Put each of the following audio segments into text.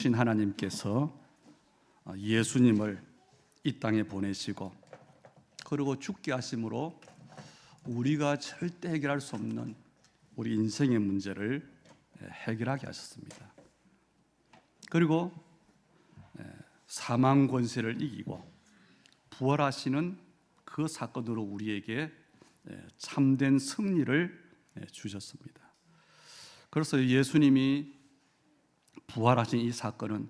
신 하나님께서 예수님을 이 땅에 보내시고 그리고 죽게 하심으로 우리가 절대 해결할 수 없는 우리 인생의 문제를 해결하게 하셨습니다. 그리고 사망 권세를 이기고 부활하시는 그 사건으로 우리에게 참된 승리를 주셨습니다. 그래서 예수님이 부활하신 이 사건은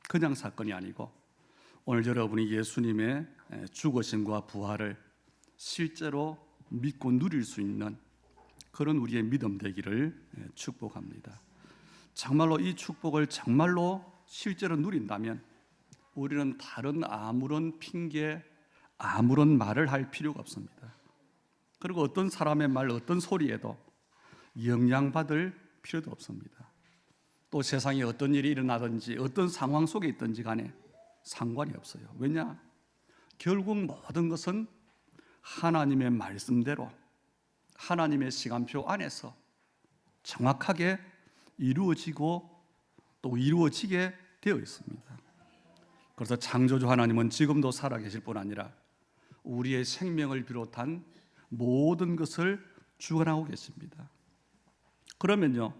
그냥 사건이 아니고 오늘 여러분이 예수님의 죽으심과 부활을 실제로 믿고 누릴 수 있는 그런 우리의 믿음 되기를 축복합니다. 정말로 이 축복을 정말로 실제로 누린다면 우리는 다른 아무런 핑계, 아무런 말을 할 필요가 없습니다. 그리고 어떤 사람의 말, 어떤 소리에도 영향받을 필요도 없습니다. 또 세상에 어떤 일이 일어나든지 어떤 상황 속에 있든지 간에 상관이 없어요. 왜냐? 결국 모든 것은 하나님의 말씀대로 하나님의 시간표 안에서 정확하게 이루어지고 또 이루어지게 되어 있습니다. 그래서 창조주 하나님은 지금도 살아계실 뿐 아니라 우리의 생명을 비롯한 모든 것을 주관하고 계십니다. 그러면요,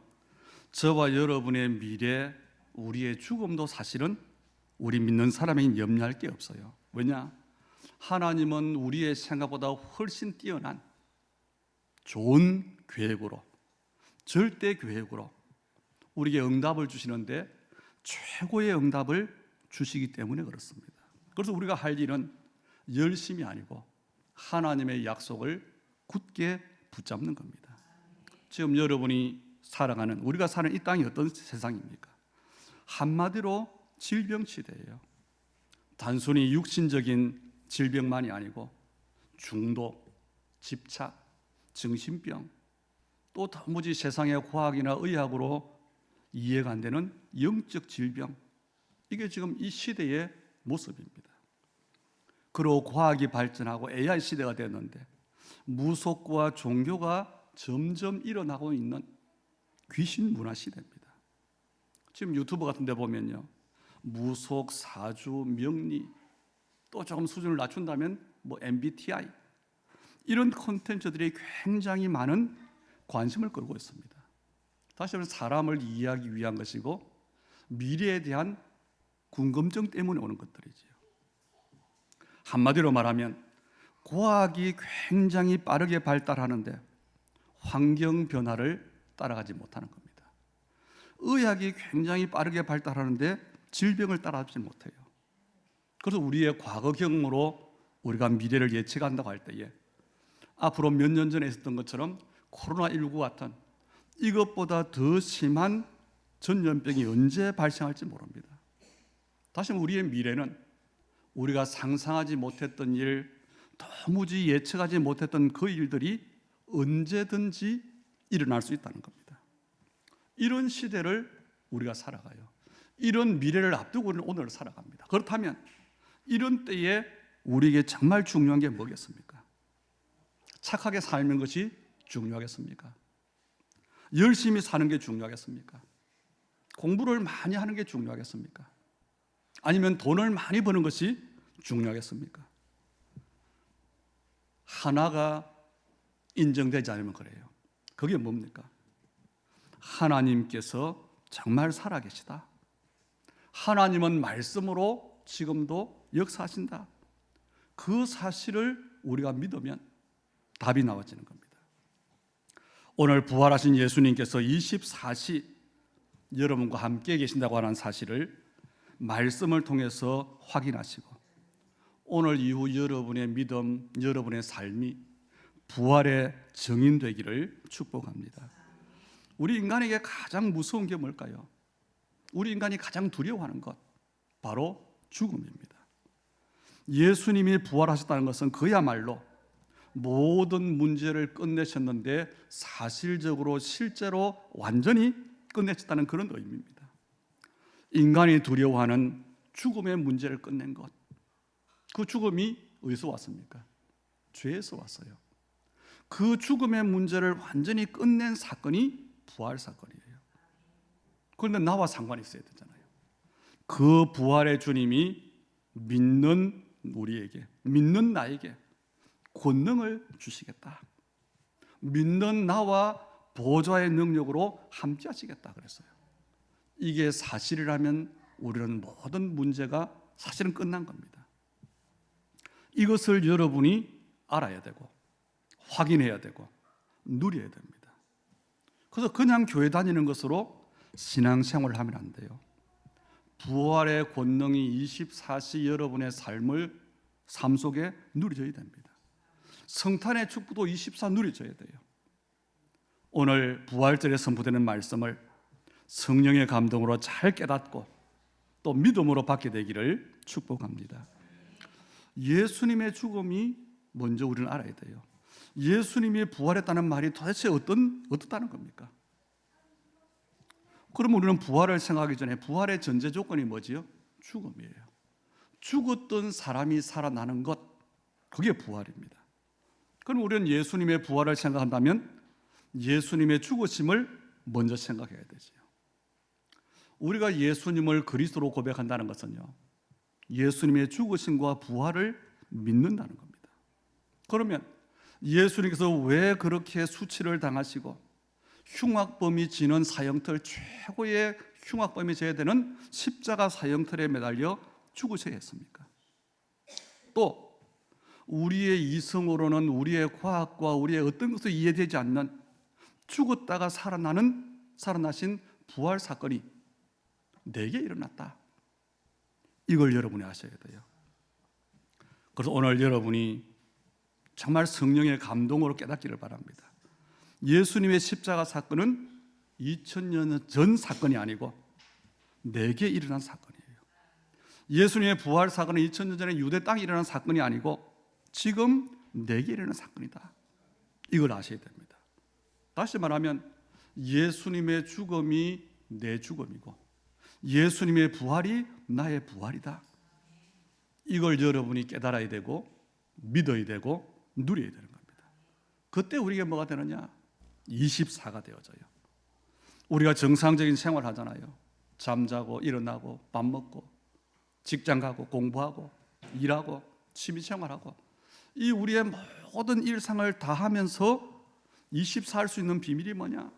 저와 여러분의 미래, 우리의 죽음도 사실은 우리 믿는 사람에게 염려할 게 없어요. 왜냐? 하나님은 우리의 생각보다 훨씬 뛰어난 좋은 계획으로, 절대 계획으로 우리에게 응답을 주시는데 최고의 응답을 주시기 때문에 그렇습니다. 그래서 우리가 할 일은 열심이 아니고 하나님의 약속을 굳게 붙잡는 겁니다. 지금 여러분이 살아가는, 우리가 사는 이 땅이 어떤 세상입니까? 한마디로 질병시대예요. 단순히 육신적인 질병만이 아니고 중독, 집착, 정신병, 또 도무지 세상의 과학이나 의학으로 이해가 안 되는 영적 질병, 이게 지금 이 시대의 모습입니다. 그리고 과학이 발전하고 AI 시대가 됐는데 무속과 종교가 점점 일어나고 있는 귀신 문화 시대입니다. 지금 유튜브 같은 데 보면요, 무속, 사주, 명리, 또 조금 수준을 낮춘다면 MBTI, 이런 콘텐츠들이 굉장히 많은 관심을 끌고 있습니다. 다시 말해서 사람을 이해하기 위한 것이고 미래에 대한 궁금증 때문에 오는 것들이지요. 한마디로 말하면 과학이 굉장히 빠르게 발달하는데 환경 변화를 따라가지 못하는 겁니다. 의학이 굉장히 빠르게 발달하는데 질병을 따라가지 못해요. 그래서 우리의 과거 경험으로 우리가 미래를 예측한다고 할 때에 앞으로 몇 년 전에 있었던 것처럼 코로나19 같은 이것보다 더 심한 전염병이 언제 발생할지 모릅니다. 다시 우리의 미래는 우리가 상상하지 못했던 일, 도무지 예측하지 못했던 그 일들이 언제든지 일어날 수 있다는 겁니다. 이런 시대를 우리가 살아가요. 이런 미래를 앞두고 우리는 오늘을 살아갑니다. 그렇다면 이런 때에 우리에게 정말 중요한 게 뭐겠습니까? 착하게 살는 것이 중요하겠습니까? 열심히 사는 게 중요하겠습니까? 공부를 많이 하는 게 중요하겠습니까? 아니면 돈을 많이 버는 것이 중요하겠습니까? 하나가 인정되지 않으면 그래요. 그게 뭡니까? 하나님께서 정말 살아계시다. 하나님은 말씀으로 지금도 역사하신다. 그 사실을 우리가 믿으면 답이 나와지는 겁니다. 오늘 부활하신 예수님께서 24시 여러분과 함께 계신다고 하는 사실을 말씀을 통해서 확인하시고 오늘 이후 여러분의 믿음, 여러분의 삶이 부활의 증인되기를 축복합니다. 우리 인간에게 가장 무서운 게 뭘까요? 우리 인간이 가장 두려워하는 것, 바로 죽음입니다. 예수님이 부활하셨다는 것은 그야말로 모든 문제를 끝내셨는데 사실적으로 실제로 완전히 끝내셨다는 그런 의미입니다. 인간이 두려워하는 죽음의 문제를 끝낸 것, 그 죽음이 어디서 왔습니까? 죄에서 왔어요. 그 죽음의 문제를 완전히 끝낸 사건이 부활 사건이에요. 그런데 나와 상관이 있어야 되잖아요. 그 부활의 주님이 믿는 우리에게, 믿는 나에게 권능을 주시겠다. 믿는 나와 보좌의 능력으로 함께 하시겠다 그랬어요. 이게 사실이라면 우리는 모든 문제가 사실은 끝난 겁니다. 이것을 여러분이 알아야 되고 확인해야 되고 누려야 됩니다. 그래서 그냥 교회 다니는 것으로 신앙생활을 하면 안 돼요. 부활의 권능이 24시 여러분의 삶 속에 누려져야 됩니다. 성탄의 축복도 24 누려져야 돼요. 오늘 부활절에 선포되는 말씀을 성령의 감동으로 잘 깨닫고 또 믿음으로 받게 되기를 축복합니다. 예수님의 죽음이 먼저 우리는 알아야 돼요. 예수님이 부활했다는 말이 도대체 어떻다는 겁니까? 그럼 우리는 부활을 생각하기 전에 부활의 전제 조건이 뭐지요? 죽음이에요. 죽었던 사람이 살아나는 것, 그게 부활입니다. 그럼 우리는 예수님의 부활을 생각한다면 예수님의 죽으심을 먼저 생각해야 되지요. 우리가 예수님을 그리스도로 고백한다는 것은요, 예수님의 죽으심과 부활을 믿는다는 겁니다. 그러면 예수님께서 왜 그렇게 수치를 당하시고 흉악범이 지는 사형틀, 최고의 흉악범이 져야 되는 십자가 사형틀에 매달려 죽으셔야 했습니까? 또 우리의 이성으로는 우리의 과학과 우리의 어떤 것도 이해되지 않는 죽었다가 살아나신 부활 사건이 내게 일어났다. 이걸 여러분이 아셔야 돼요. 그래서 오늘 여러분이 정말 성령의 감동으로 깨닫기를 바랍니다. 예수님의 십자가 사건은 2000년 전 사건이 아니고 내게 일어난 사건이에요. 예수님의 부활 사건은 2000년 전에 유대 땅에 일어난 사건이 아니고 지금 내게 일어난 사건이다. 이걸 아셔야 됩니다. 다시 말하면 예수님의 죽음이 내 죽음이고 예수님의 부활이 나의 부활이다. 이걸 여러분이 깨달아야 되고 믿어야 되고 누려야 되는 겁니다. 그때 우리가 뭐가 되느냐? 24가 되어져요. 우리가 정상적인 생활 하잖아요. 잠자고 일어나고 밥 먹고 직장 가고 공부하고 일하고 취미생활하고 이 우리의 모든 일상을 다 하면서 24 할 수 있는 비밀이 뭐냐?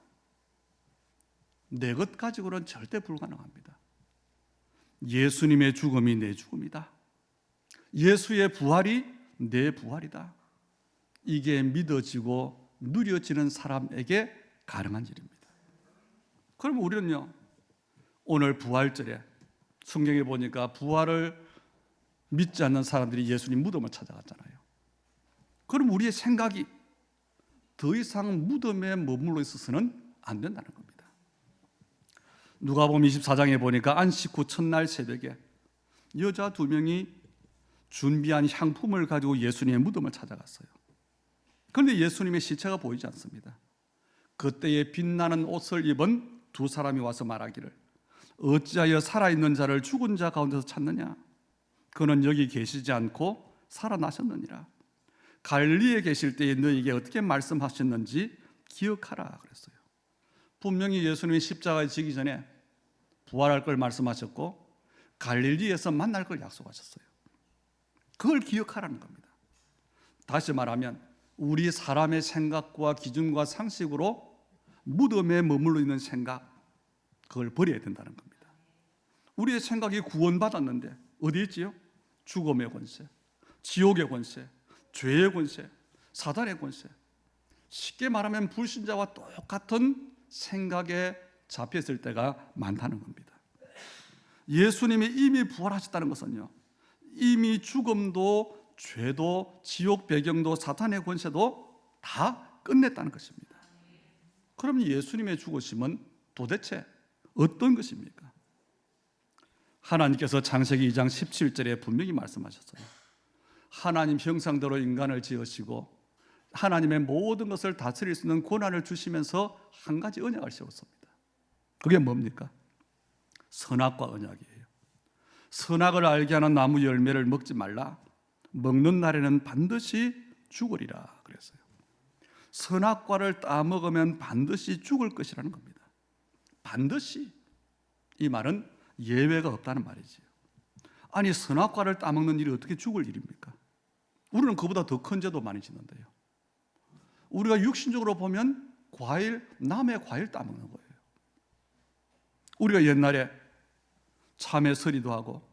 내 것 가지고는 절대 불가능합니다. 예수님의 죽음이 내 죽음이다. 예수의 부활이 내 부활이다. 이게 믿어지고 누려지는 사람에게 가능한 일입니다. 그럼 우리는요, 오늘 부활절에 성경에 보니까 부활을 믿지 않는 사람들이 예수님 무덤을 찾아갔잖아요. 그럼 우리의 생각이 더 이상 무덤에 머물러 있어서는 안 된다는 겁니다. 누가복음 24장에 보니까 안식 후 첫날 새벽에 여자 2명이 준비한 향품을 가지고 예수님의 무덤을 찾아갔어요. 그런데 예수님의 시체가 보이지 않습니다. 그때에 빛나는 옷을 입은 2 사람이 와서 말하기를 어찌하여 살아있는 자를 죽은 자 가운데서 찾느냐? 그는 여기 계시지 않고 살아나셨느니라. 갈릴리에 계실 때에 너에게 어떻게 말씀하셨는지 기억하라 그랬어요. 분명히 예수님이 십자가에 지기 전에 부활할 걸 말씀하셨고 갈릴리에서 만날 걸 약속하셨어요. 그걸 기억하라는 겁니다. 다시 말하면 우리 사람의 생각과 기준과 상식으로 무덤에 머물러 있는 생각, 그걸 버려야 된다는 겁니다. 우리의 생각이 구원받았는데 어디 있지요? 죽음의 권세, 지옥의 권세, 죄의 권세, 사단의 권세. 쉽게 말하면 불신자와 똑같은 생각에 잡혔을 때가 많다는 겁니다. 예수님이 이미 부활하셨다는 것은요, 이미 죽음도 죄도 지옥 배경도 사탄의 권세도 다 끝냈다는 것입니다. 그럼 예수님의 죽으심은 도대체 어떤 것입니까? 하나님께서 창세기 2장 17절에 분명히 말씀하셨어요. 하나님 형상대로 인간을 지으시고 하나님의 모든 것을 다스릴 수 있는 권한을 주시면서 한 가지 언약을 세웠습니다. 그게 뭡니까? 선악과 언약이에요. 선악을 알게 하는 나무 열매를 먹지 말라. 먹는 날에는 반드시 죽으리라 그랬어요. 선악과를 따먹으면 반드시 죽을 것이라는 겁니다. 반드시. 이 말은 예외가 없다는 말이지요. 아니 선악과를 따먹는 일이 어떻게 죽을 일입니까? 우리는 그보다 더 큰 죄도 많이 짓는데요. 우리가 육신적으로 보면 남의 과일 따먹는 거예요. 우리가 옛날에 참외 서리도 하고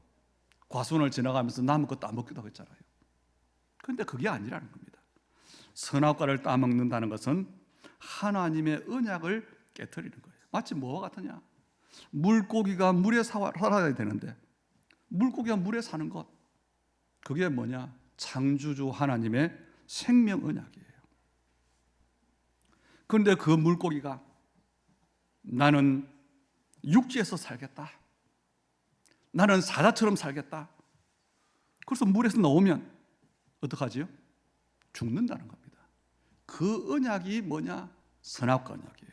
과수원을 지나가면서 남의 거 따먹기도 했잖아요. 그런데 그게 아니라는 겁니다. 선악과를 따먹는다는 것은 하나님의 언약을 깨트리는 거예요. 마치 뭐와 같으냐? 물고기가 물에 살아야 되는데 물고기가 물에 사는 것, 그게 뭐냐? 창조주 하나님의 생명 언약이에요. 그런데 그 물고기가 나는 육지에서 살겠다, 나는 사자처럼 살겠다, 그래서 물에서 나오면 어떡하지요? 죽는다는 겁니다. 그 언약이 뭐냐? 선악과 언약이에요.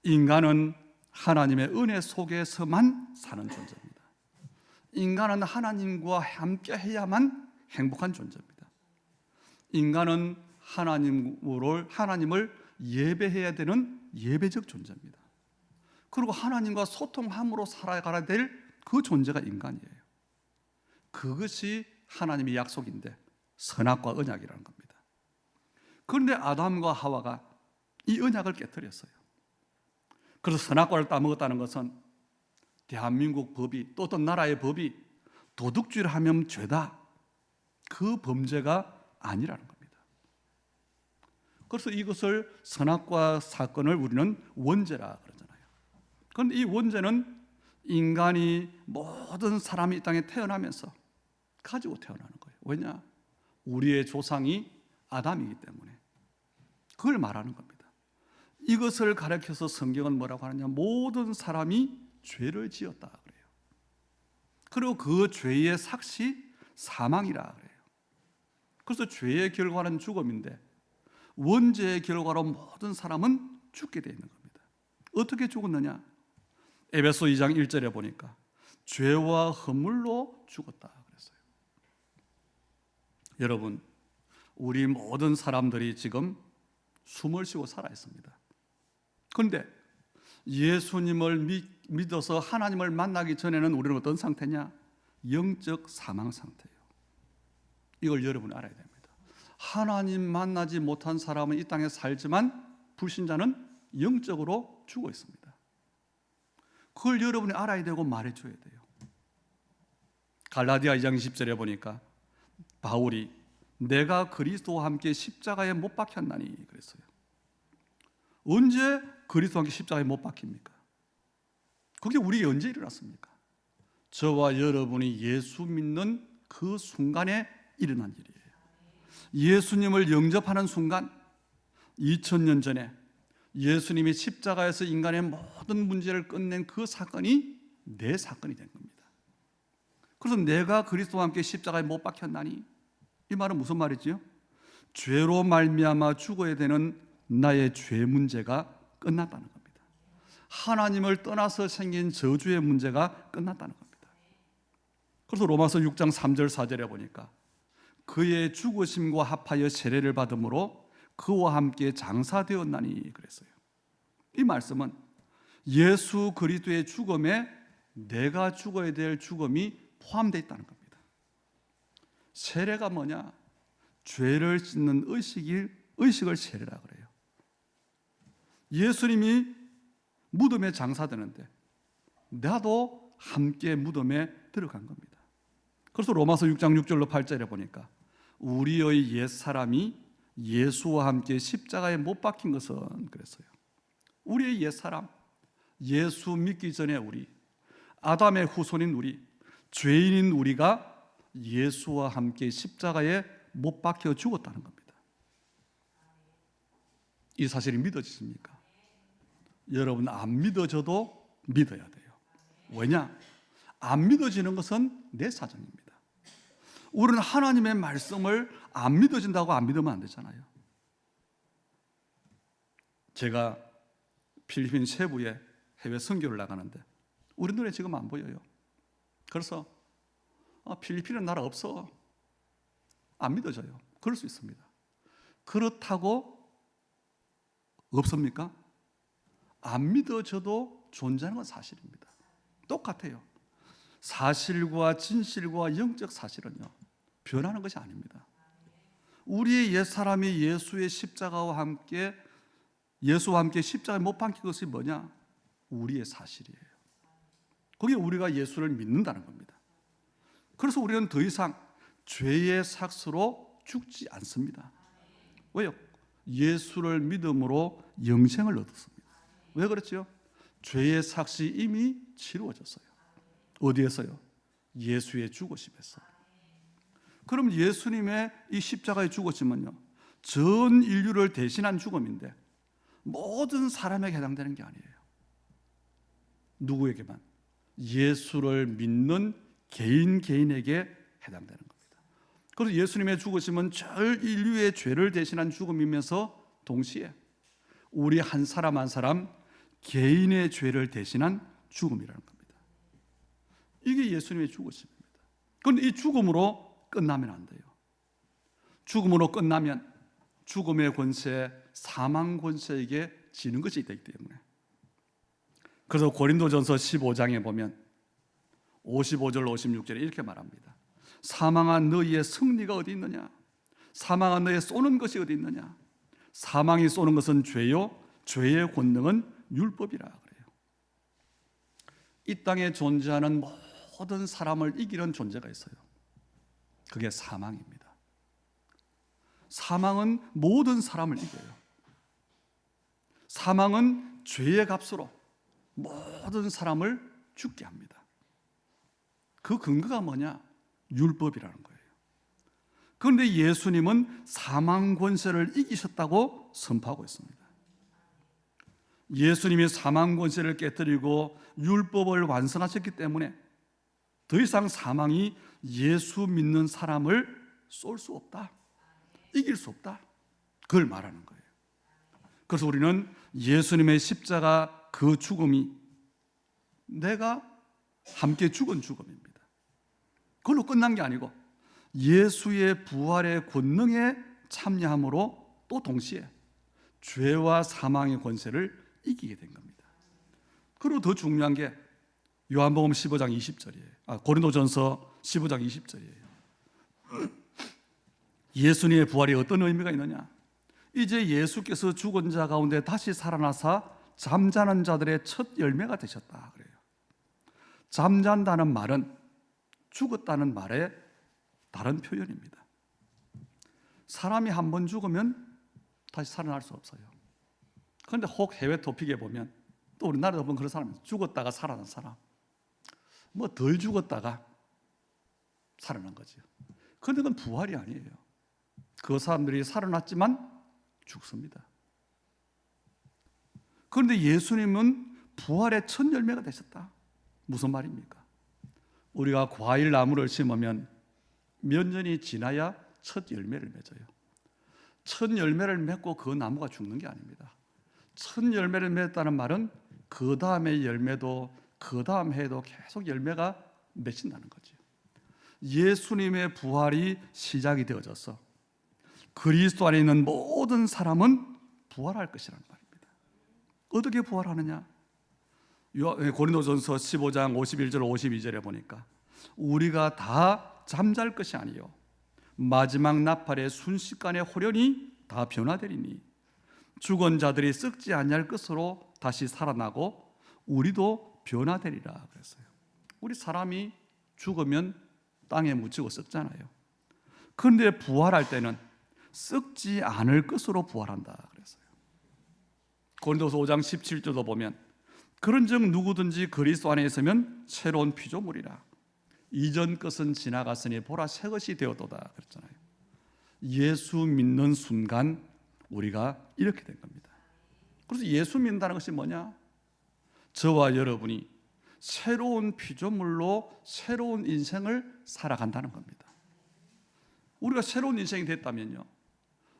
인간은 하나님의 은혜 속에서만 사는 존재입니다. 인간은 하나님과 함께 해야만 행복한 존재입니다. 인간은 하나님을 예배해야 되는 예배적 존재입니다. 그리고 하나님과 소통함으로 살아가야 될 그 존재가 인간이에요. 그것이 하나님의 약속인데 선악과 언약이라는 겁니다. 그런데 아담과 하와가 이 언약을 깨뜨렸어요. 그래서 선악과를 따먹었다는 것은 대한민국 법이 또 어떤 나라의 법이 도둑질을 하면 죄다, 그 범죄가 아니라는 겁니다. 그래서 이것을 선악과 사건을 우리는 원죄라 그러잖아요. 그런데 이 원죄는 인간이 모든 사람이 이 땅에 태어나면서 가지고 태어나는 거예요. 왜냐? 우리의 조상이 아담이기 때문에. 그걸 말하는 겁니다. 이것을 가르쳐서 성경은 뭐라고 하느냐? 모든 사람이 죄를 지었다 그래요. 그리고 그 죄의 삭시 사망이라 그래요. 그래서 죄의 결과는 죽음인데 원죄의 결과로 모든 사람은 죽게 되어 있는 겁니다. 어떻게 죽었느냐? 에베소 2장 1절에 보니까 죄와 허물로 죽었다 그랬어요. 여러분, 우리 모든 사람들이 지금 숨을 쉬고 살아 있습니다. 그런데 예수님을 믿어서 하나님을 만나기 전에는 우리는 어떤 상태냐? 영적 사망 상태예요. 이걸 여러분이 알아야 됩니다. 하나님 만나지 못한 사람은 이 땅에 살지만 불신자는 영적으로 죽어 있습니다. 그걸 여러분이 알아야 되고 말해줘야 돼요. 갈라디아 2장 20절에 보니까 바울이 내가 그리스도와 함께 십자가에 못 박혔나니 그랬어요. 언제 그리스도와 함께 십자가에 못 박힙니까? 그게 우리에게 언제 일어났습니까? 저와 여러분이 예수 믿는 그 순간에 일어난 일이에요. 예수님을 영접하는 순간, 2000년 전에 예수님이 십자가에서 인간의 모든 문제를 끝낸 그 사건이 내 사건이 된 겁니다. 그래서 내가 그리스도와 함께 십자가에 못 박혔나니, 이 말은 무슨 말이지요? 죄로 말미암아 죽어야 되는 나의 죄 문제가 끝났다는 겁니다. 하나님을 떠나서 생긴 저주의 문제가 끝났다는 겁니다. 그래서 로마서 6장 3절 4절에 보니까 그의 죽으심과 합하여 세례를 받음으로 그와 함께 장사되었나니 그랬어요. 이 말씀은 예수 그리스도의 죽음에 내가 죽어야 될 죽음이 포함되어 있다는 겁니다. 세례가 뭐냐? 죄를 씻는 의식을 세례라 그래요. 예수님이 무덤에 장사되는데 나도 함께 무덤에 들어간 겁니다. 그래서 로마서 6장 6절로 8절에 보니까 우리의 옛사람이 예수와 함께 십자가에 못 박힌 것은 그랬어요. 우리의 옛사람, 예수 믿기 전에 우리, 아담의 후손인 우리, 죄인인 우리가 예수와 함께 십자가에 못 박혀 죽었다는 겁니다. 이 사실이 믿어지십니까? 여러분, 안 믿어져도 믿어야 돼요. 왜냐? 안 믿어지는 것은 내 사정입니다. 우리는 하나님의 말씀을 안 믿어진다고 안 믿으면 안 되잖아요. 제가 필리핀 세부에 해외 선교를 나가는데 우리 눈에 지금 안 보여요. 그래서 필리핀은 나라 없어, 안 믿어져요. 그럴 수 있습니다. 그렇다고 없습니까? 안 믿어져도 존재하는 건 사실입니다. 똑같아요. 사실과 진실과 영적 사실은요, 변하는 것이 아닙니다. 우리의 옛사람이 예수의 십자가와 함께, 예수와 함께 십자가에 못 박힌 것이 뭐냐? 우리의 사실이에요. 그게 우리가 예수를 믿는다는 겁니다. 그래서 우리는 더 이상 죄의 삭스로 죽지 않습니다. 왜요? 예수를 믿음으로 영생을 얻었습니다. 왜 그렇죠? 죄의 삭시 이미 치루어졌어요. 어디에서요? 예수의 죽으심에서. 그럼 예수님의 이 십자가의 죽으심은요, 전 인류를 대신한 죽음인데 모든 사람에게 해당되는 게 아니에요. 누구에게만? 예수를 믿는 개인에게 해당되는 겁니다. 그래서 예수님의 죽으심은 전 인류의 죄를 대신한 죽음이면서 동시에 우리 한 사람 한 사람 개인의 죄를 대신한 죽음이라는 겁니다. 이게 예수님의 죽으심입니다. 그런데 이 죽음으로 끝나면 안 돼요. 죽음으로 끝나면 죽음의 권세, 사망 권세에게 지는 것이 있기 때문에. 그래서 고린도전서 15장에 보면 55절 56절에 이렇게 말합니다. 사망한 너희의 승리가 어디 있느냐? 사망한 너희의 쏘는 것이 어디 있느냐? 사망이 쏘는 것은 죄요, 죄의 권능은 율법이라 그래요. 이 땅에 존재하는 모든 사람을 이기는 존재가 있어요. 그게 사망입니다. 사망은 모든 사람을 이겨요. 사망은 죄의 값으로 모든 사람을 죽게 합니다. 그 근거가 뭐냐? 율법이라는 거예요. 그런데 예수님은 사망 권세를 이기셨다고 선포하고 있습니다. 예수님이 사망 권세를 깨뜨리고 율법을 완성하셨기 때문에 더 이상 사망이 예수 믿는 사람을 쏠 수 없다, 이길 수 없다, 그걸 말하는 거예요. 그래서 우리는 예수님의 십자가 그 죽음이 내가 함께 죽은 죽음입니다. 그걸로 끝난 게 아니고 예수의 부활의 권능에 참여함으로 또 동시에 죄와 사망의 권세를 이기게 된 겁니다. 그리고 더 중요한 게 요한복음 15장 20절이에요. 고린도전서 15장 20절이에요. 예수님의 부활이 어떤 의미가 있느냐? 이제 예수께서 죽은 자 가운데 다시 살아나사 잠자는 자들의 첫 열매가 되셨다 그래요. 잠잔다는 말은 죽었다는 말의 다른 표현입니다. 사람이 한 번 죽으면 다시 살아날 수 없어요. 그런데 혹 해외 토픽에 보면 또 우리나라도 보면 그런 사람이 죽었다가 살아난 사람, 뭐 덜 죽었다가 살아난 거죠. 그런데 그건 부활이 아니에요. 그 사람들이 살아났지만 죽습니다. 그런데 예수님은 부활의 첫 열매가 되셨다. 무슨 말입니까? 우리가 과일 나무를 심으면 몇 년이 지나야 첫 열매를 맺어요. 첫 열매를 맺고 그 나무가 죽는 게 아닙니다. 첫 열매를 맺었다는 말은 그 다음의 열매도 그 다음 해에도 계속 열매가 맺힌다는 거죠. 예수님의 부활이 시작이 되어져서 그리스도 안에 있는 모든 사람은 부활할 것이라는 말입니다. 어떻게 부활하느냐? 고린도전서 15장 51절 52절에 보니까 우리가 다 잠잘 것이 아니요 마지막 나팔의 순식간에 호련히 다 변화되리니 죽은 자들이 썩지 아니할 것으로 다시 살아나고 우리도 변화되리라 그랬어요. 우리 사람이 죽으면 땅에 묻히고 썩잖아요. 그런데 부활할 때는 썩지 않을 것으로 부활한다 그랬어요. 고린도서 5장 17절도 보면 그런즉 누구든지 그리스도 안에 있으면 새로운 피조물이라 이전 것은 지나갔으니 보라 새 것이 되었도다 그랬잖아요. 예수 믿는 순간 우리가 이렇게 된 겁니다. 그래서 예수 믿는다는 것이 뭐냐? 저와 여러분이 새로운 피조물로 새로운 인생을 살아간다는 겁니다. 우리가 새로운 인생이 됐다면요,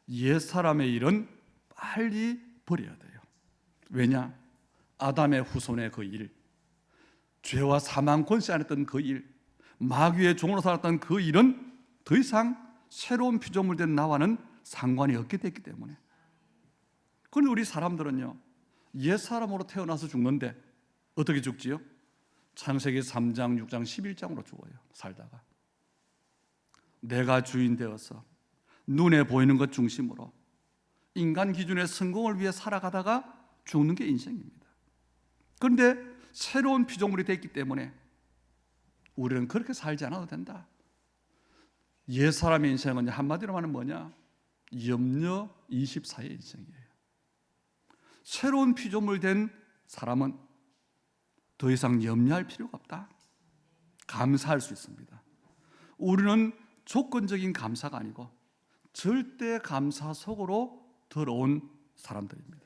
옛사람의 일은 빨리 버려야 돼요. 왜냐? 아담의 후손의 그 일, 죄와 사망 권세 안에 있던 그 일, 마귀의 종으로 살았던 그 일은 더 이상 새로운 피조물 된 나와는 상관이 없게 됐기 때문에. 그런데 우리 사람들은요, 옛사람으로 태어나서 죽는데 어떻게 죽지요? 창세기 3장, 6장, 11장으로 죽어요. 살다가 내가 주인 되어서 눈에 보이는 것 중심으로 인간 기준의 성공을 위해 살아가다가 죽는 게 인생입니다. 그런데 새로운 피조물이 됐기 때문에 우리는 그렇게 살지 않아도 된다. 옛사람의 인생은 한마디로 말하면 뭐냐? 염려 24의 인생이에요. 새로운 피조물 된 사람은 더 이상 염려할 필요가 없다. 감사할 수 있습니다. 우리는 조건적인 감사가 아니고 절대 감사 속으로 들어온 사람들입니다.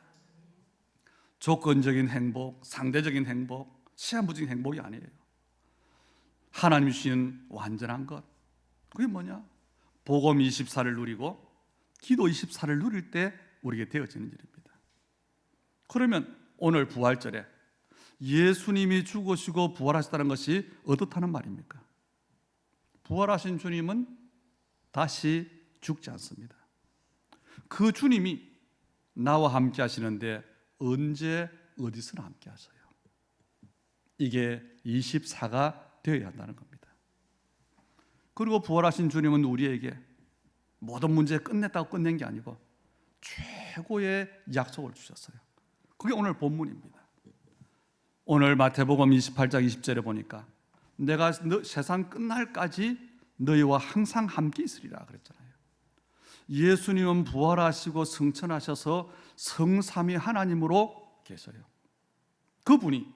조건적인 행복, 상대적인 행복, 시한부적인 행복이 아니에요. 하나님이 주신 완전한 것, 그게 뭐냐? 복음 24를 누리고 기도 24를 누릴 때 우리에게 되어지는 일입니다. 그러면 오늘 부활절에 예수님이 죽으시고 부활하셨다는 것이 어떻다는 말입니까? 부활하신 주님은 다시 죽지 않습니다. 그 주님이 나와 함께 하시는데 언제 어디서나 함께 하셔요. 이게 24가 되어야 한다는 겁니다. 그리고 부활하신 주님은 우리에게 모든 문제 끝냈다고 끝낸 게 아니고 최고의 약속을 주셨어요. 그게 오늘 본문입니다. 오늘 마태복음 28장 20절에 보니까 내가 세상 끝날까지 너희와 항상 함께 있으리라 그랬잖아요. 예수님은 부활하시고 승천하셔서 성삼위 하나님으로 계셔요. 그분이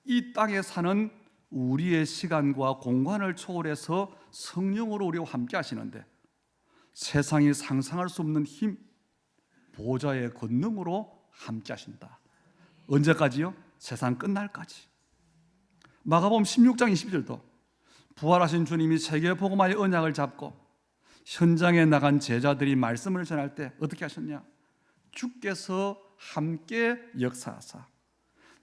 이 땅에 사는 우리의 시간과 공간을 초월해서 성령으로 우리와 함께 하시는데 세상이 상상할 수 없는 힘, 보좌의 권능으로 함께 하신다. 언제까지요? 세상 끝날까지. 마가복음 16장 22절도 부활하신 주님이 세계복음화의 언약을 잡고 현장에 나간 제자들이 말씀을 전할 때 어떻게 하셨냐? 주께서 함께 역사하사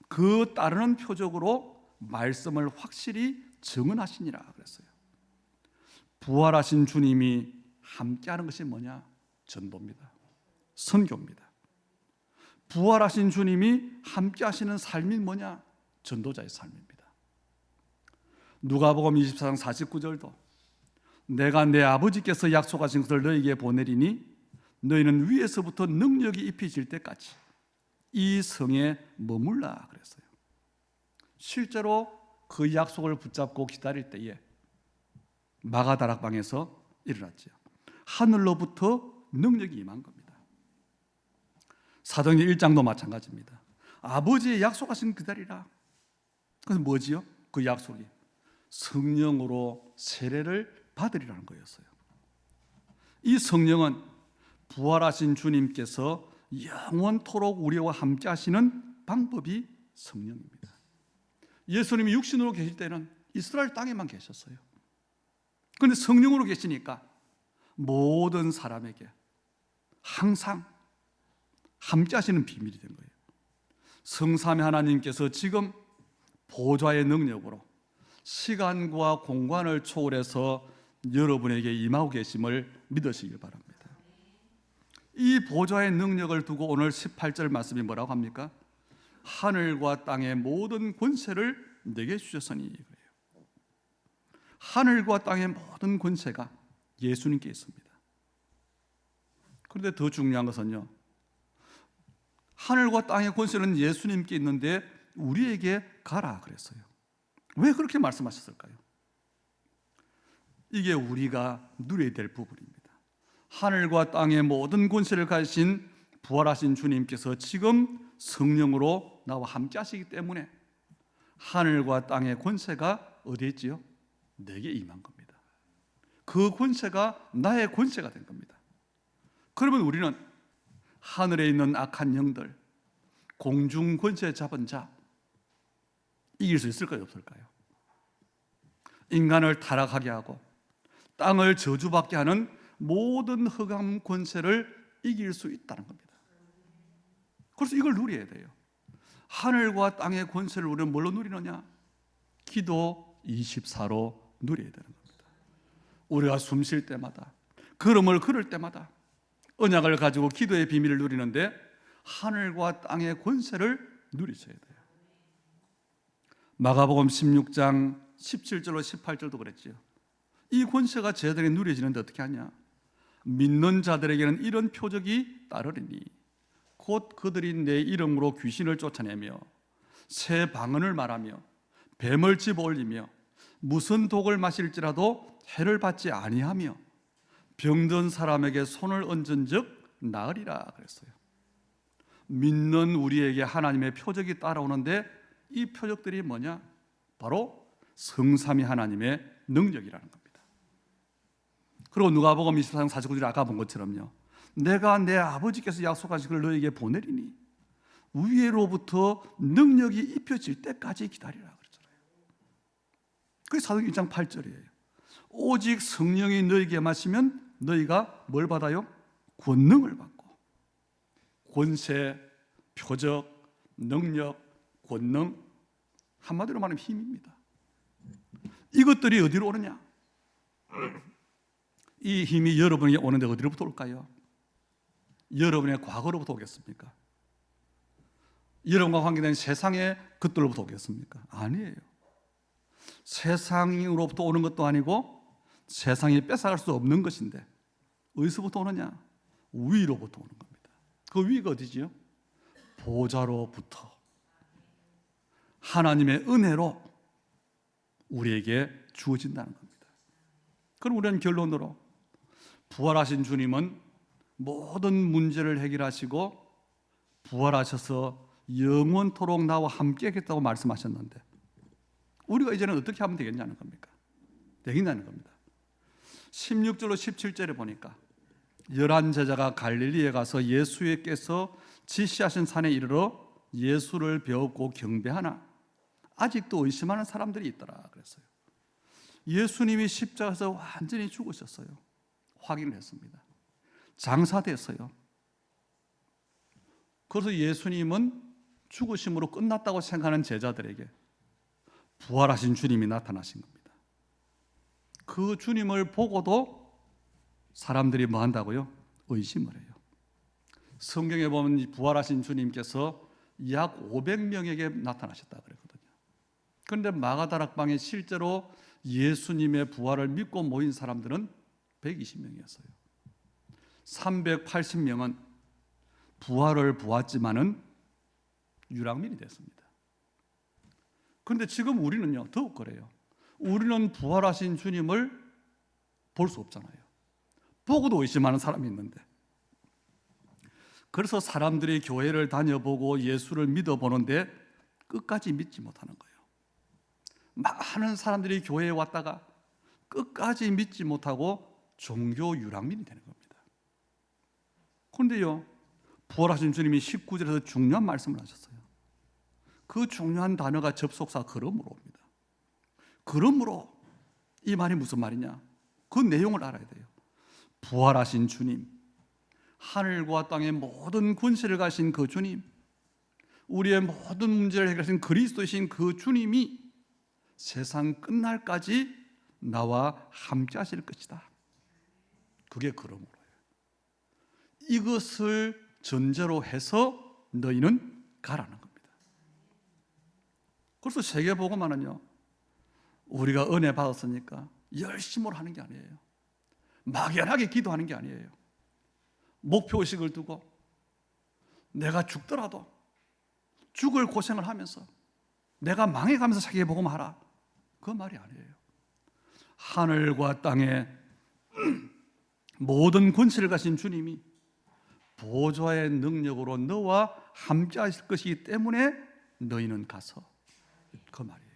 그 따르는 표적으로 말씀을 확실히 증언하시니라 그랬어요. 부활하신 주님이 함께하는 것이 뭐냐? 전도입니다. 선교입니다. 부활하신 주님이 함께하시는 삶이 뭐냐? 전도자의 삶입니다. 누가복음 24장 49절도 내가 내 아버지께서 약속하신 것을 너희에게 보내리니 너희는 위에서부터 능력이 입혀질 때까지 이 성에 머물라 그랬어요. 실제로 그 약속을 붙잡고 기다릴 때에 마가다락방에서 일어났죠. 하늘로부터 능력이 임한 겁니다. 사도행전 1장도 마찬가지입니다. 아버지의 약속하신 기다리라. 그것은 뭐지요? 그 약속이 성령으로 세례를 받으리라는 거였어요. 이 성령은 부활하신 주님께서 영원토록 우리와 함께 하시는 방법이 성령입니다. 예수님이 육신으로 계실 때는 이스라엘 땅에만 계셨어요. 그런데 성령으로 계시니까 모든 사람에게 항상 함께 하시는 비밀이 된 거예요. 성삼위 하나님께서 지금 보좌의 능력으로 시간과 공간을 초월해서 여러분에게 임하고 계심을 믿으시길 바랍니다. 이 보좌의 능력을 두고 오늘 18절 말씀이 뭐라고 합니까? 하늘과 땅의 모든 권세를 내게 주셨으니 그래요. 하늘과 땅의 모든 권세가 예수님께 있습니다. 그런데 더 중요한 것은요, 하늘과 땅의 권세는 예수님께 있는데 우리에게 가라 그랬어요. 왜 그렇게 말씀하셨을까요? 이게 우리가 누려야 될 부분입니다. 하늘과 땅의 모든 권세를 가지신 부활하신 주님께서 지금 성령으로 나와 함께 하시기 때문에 하늘과 땅의 권세가 어디에 있지요? 내게 임한 겁니다. 그 권세가 나의 권세가 된 겁니다. 그러면 우리는 하늘에 있는 악한 영들, 공중 권세 잡은 자 이길 수 있을까요? 없을까요? 인간을 타락하게 하고 땅을 저주받게 하는 모든 흑암 권세를 이길 수 있다는 겁니다. 그래서 이걸 누려야 돼요. 하늘과 땅의 권세를 우리는 뭘로 누리느냐? 기도 24로 누려야 되는 겁니다. 우리가 숨 쉴 때마다, 걸음을 걸을 때마다 언약을 가지고 기도의 비밀을 누리는데 하늘과 땅의 권세를 누리셔야 돼요. 마가복음 16장 17절로 18절도 그랬지요. 이 권세가 제자들에게 누려지는데 어떻게 하냐? 믿는 자들에게는 이런 표적이 따르리니 곧 그들이 내 이름으로 귀신을 쫓아내며 새 방언을 말하며 뱀을 집어올리며 무슨 독을 마실지라도 해를 받지 아니하며 병든 사람에게 손을 얹은즉 나으리라 그랬어요. 믿는 우리에게 하나님의 표적이 따라오는데 이 표적들이 뭐냐? 바로 성삼위 하나님의 능력이라는 겁니다. 그리고 누가복음 24장 49절에 아까 본 것처럼요, 내가 내 아버지께서 약속하신 것을 너에게 보내리니 위로부터 능력이 입혀질 때까지 기다리라 그랬잖아요. 그게 사도행전 1장 8절이에요. 오직 성령이 너에게 마시면 너희가 뭘 받아요? 권능을 받고. 권세, 표적, 능력, 권능, 한마디로 말하면 힘입니다. 이것들이 어디로 오느냐? 이 힘이 여러분에게 오는데 어디로부터 올까요? 여러분의 과거로부터 오겠습니까? 여러분과 관계된 세상의 것들로부터 오겠습니까? 아니에요. 세상으로부터 오는 것도 아니고 세상이 뺏어갈 수 없는 것인데 어디서부터 오느냐? 위로부터 오는 겁니다. 그 위가 어디지요? 보좌로부터 하나님의 은혜로 우리에게 주어진다는 겁니다. 그럼 우리는 결론으로 부활하신 주님은 모든 문제를 해결하시고 부활하셔서 영원토록 나와 함께 하겠다고 말씀하셨는데 우리가 이제는 어떻게 하면 되겠냐는 겁니까? 되겠냐는 겁니다. 16절로 17절에 보니까 11 제자가 갈릴리에 가서 예수께서 지시하신 산에 이르러 예수를 배웠고 경배하나 아직도 의심하는 사람들이 있더라 그랬어요. 예수님이 십자가에서 완전히 죽으셨어요. 확인을 했습니다. 장사됐어요. 그래서 예수님은 죽으심으로 끝났다고 생각하는 제자들에게 부활하신 주님이 나타나신 겁니다. 그 주님을 보고도 사람들이 뭐 한다고요? 의심을 해요. 성경에 보면 부활하신 주님께서 약 500명에게 나타나셨다 그랬거든요. 그런데 마가다락방에 실제로 예수님의 부활을 믿고 모인 사람들은 120명이었어요. 380명은 부활을 보았지만은 유랑민이 됐습니다. 그런데 지금 우리는요, 더욱 그래요. 우리는 부활하신 주님을 볼 수 없잖아요. 보고도 의심하는 사람이 있는데. 그래서 사람들이 교회를 다녀보고 예수를 믿어보는데 끝까지 믿지 못하는 거예요. 많은 사람들이 교회에 왔다가 끝까지 믿지 못하고 종교 유랑민이 되는 겁니다. 그런데요, 부활하신 주님이 19절에서 중요한 말씀을 하셨어요. 그 중요한 단어가 접속사 그러므로입니다. 그러므로 이 말이 무슨 말이냐? 그 내용을 알아야 돼요. 부활하신 주님, 하늘과 땅의 모든 권세를 가신 그 주님, 우리의 모든 문제를 해결하신 그리스도이신 그 주님이 세상 끝날까지 나와 함께 하실 것이다. 그게 그러므로예요. 이것을 전제로 해서 너희는 가라는 겁니다. 그래서 세계복음화는요, 우리가 은혜 받았으니까 열심으로 하는 게 아니에요. 막연하게 기도하는 게 아니에요. 목표의식을 두고 내가 죽더라도 죽을 고생을 하면서 내가 망해가면서 세계복음하라, 그 말이 아니에요. 하늘과 땅의 모든 권세를 가진 주님이 보좌의 능력으로 너와 함께 하실 것이기 때문에 너희는 가서, 그 말이에요.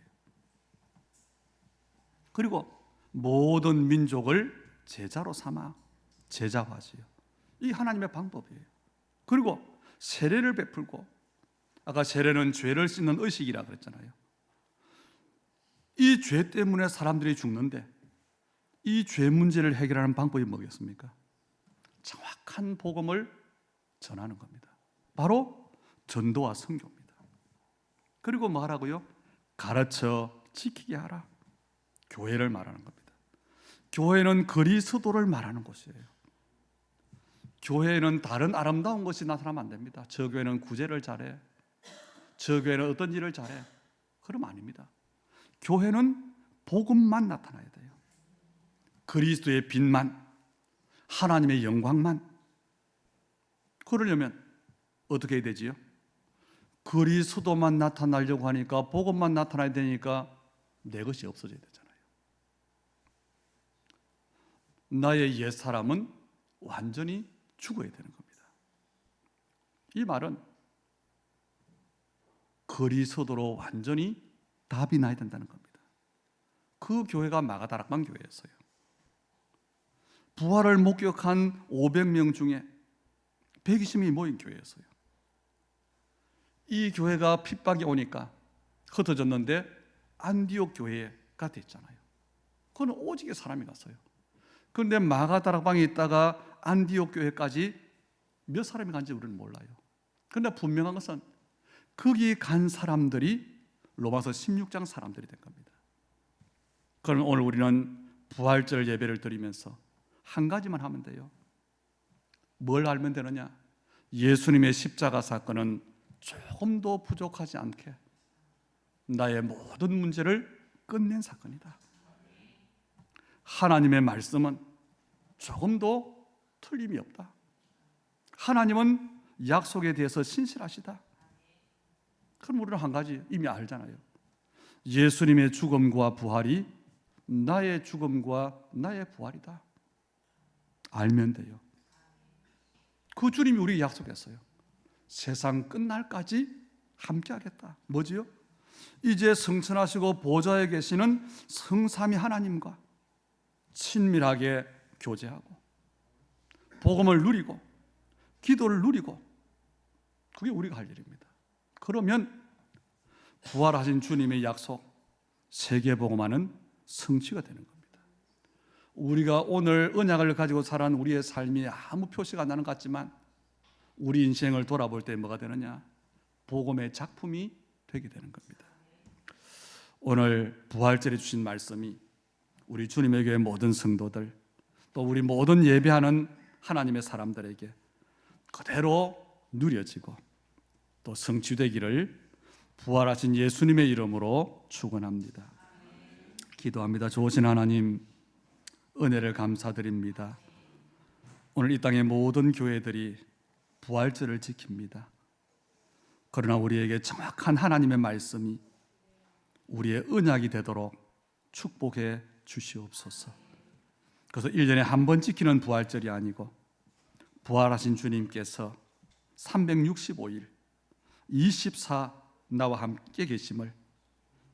그리고 모든 민족을 제자로 삼아 제자화지요. 이 하나님의 방법이에요. 그리고 세례를 베풀고, 아까 세례는 죄를 씻는 의식이라 그랬잖아요. 이 죄 때문에 사람들이 죽는데 이 죄 문제를 해결하는 방법이 뭐겠습니까? 정확한 복음을 전하는 겁니다. 바로 전도와 선교입니다. 그리고 뭐 하라고요? 가르쳐 지키게 하라. 교회를 말하는 겁니다. 교회는 그리스도를 말하는 곳이에요. 교회는 다른 아름다운 것이 나타나면 안 됩니다. 저 교회는 구제를 잘해, 저 교회는 어떤 일을 잘해, 그러면 아닙니다. 교회는 복음만 나타나야 돼요. 그리스도의 빛만, 하나님의 영광만. 그러려면 어떻게 해야 되지요? 그리스도만 나타나려고 하니까, 복음만 나타나야 되니까 내 것이 없어져야 되잖아요. 나의 옛사람은 완전히 죽어야 되는 겁니다. 이 말은 그리스도로 완전히 답이 나야 된다는 겁니다. 그 교회가 마가다락방 교회였어요. 부활을 목격한 500명 중에 120명이 모인 교회였어요. 이 교회가 핍박이 오니까 흩어졌는데 안디옥 교회가 됐잖아요. 그건 오직의 사람이 갔어요. 그런데 마가다락방에 있다가 안디옥 교회까지 몇 사람이 간지 우리는 몰라요. 그런데 분명한 것은 거기 간 사람들이 로마서 16장 사람들이 된 겁니다. 그럼 오늘 우리는 부활절 예배를 드리면서 한 가지만 하면 돼요. 뭘 알면 되느냐? 예수님의 십자가 사건은 조금도 부족하지 않게 나의 모든 문제를 끝낸 사건이다. 하나님의 말씀은 조금도 틀림이 없다. 하나님은 약속에 대해서 신실하시다. 그럼 우리는 한 가지 이미 알잖아요. 예수님의 죽음과 부활이 나의 죽음과 나의 부활이다. 알면 돼요. 그 주님이 우리에게 약속했어요. 세상 끝날까지 함께 하겠다. 뭐지요? 이제 성천하시고 보좌에 계시는 성삼위 하나님과 친밀하게 교제하고 복음을 누리고 기도를 누리고, 그게 우리가 할 일입니다. 그러면 부활하신 주님의 약속, 세계복음화는 성취가 되는 겁니다. 우리가 오늘 언약을 가지고 살아온 우리의 삶이 아무 표시가 안 나는 것 같지만 우리 인생을 돌아볼 때 뭐가 되느냐? 복음의 작품이 되게 되는 겁니다. 오늘 부활절에 주신 말씀이 우리 주님의 교회 모든 성도들, 또 우리 모든 예배하는 하나님의 사람들에게 그대로 누려지고 또 성취되기를 부활하신 예수님의 이름으로 축원합니다. 기도합니다. 좋으신 하나님, 은혜를 감사드립니다. 오늘 이 땅의 모든 교회들이 부활절을 지킵니다. 그러나 우리에게 정확한 하나님의 말씀이 우리의 언약이 되도록 축복해 주시옵소서. 그래서 1년에 한 번 지키는 부활절이 아니고 부활하신 주님께서 365일 24 나와 함께 계심을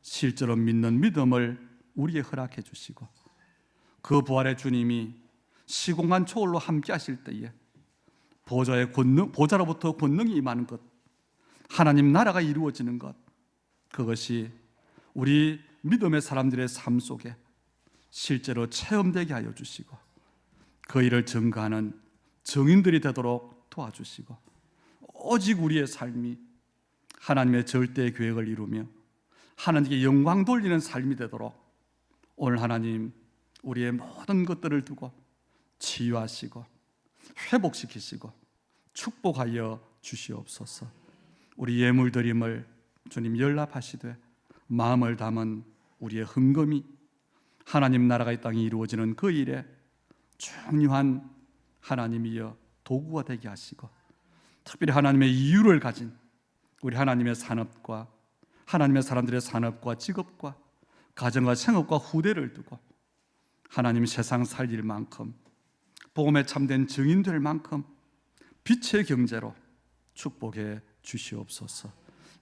실제로 믿는 믿음을 우리에 허락해 주시고, 그 부활의 주님이 시공간 초월로 함께 하실 때에 보좌로부터 권능이 임하는 것, 하나님 나라가 이루어지는 것, 그것이 우리 믿음의 사람들의 삶 속에 실제로 체험되게 하여 주시고 그 일을 증거하는 증인들이 되도록 도와주시고, 오직 우리의 삶이 하나님의 절대 계획을 이루며 하나님께 영광 돌리는 삶이 되도록 오늘 하나님 우리의 모든 것들을 두고 치유하시고 회복시키시고 축복하여 주시옵소서. 우리 예물드림을 주님 연락하시되 마음을 담은 우리의 헌금이 하나님 나라가 이 땅에 이루어지는 그 일에 중요한 하나님이여 도구가 되게 하시고, 특별히 하나님의 이유를 가진 우리 하나님의 산업과 하나님의 사람들의 산업과 직업과 가정과 생업과 후대를 두고 하나님 세상 살릴 만큼 복음에 참된 증인 될 만큼 빛의 경제로 축복해 주시옵소서.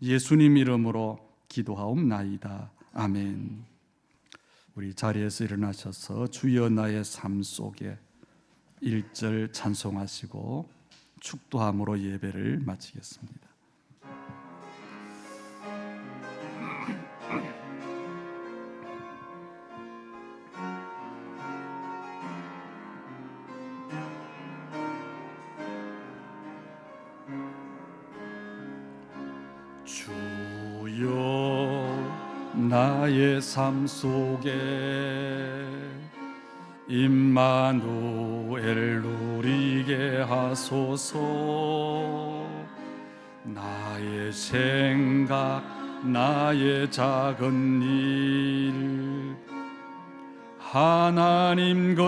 예수님 이름으로 기도하옵나이다. 아멘. 우리 자리에서 일어나셔서 주여 나의 삶 속에 1절 찬송하시고 축도함으로 예배를 마치겠습니다. 주여 나의 삶 속에 임마누엘 누리게 하소서. 나의 생각 나의 작은 일 하나님 것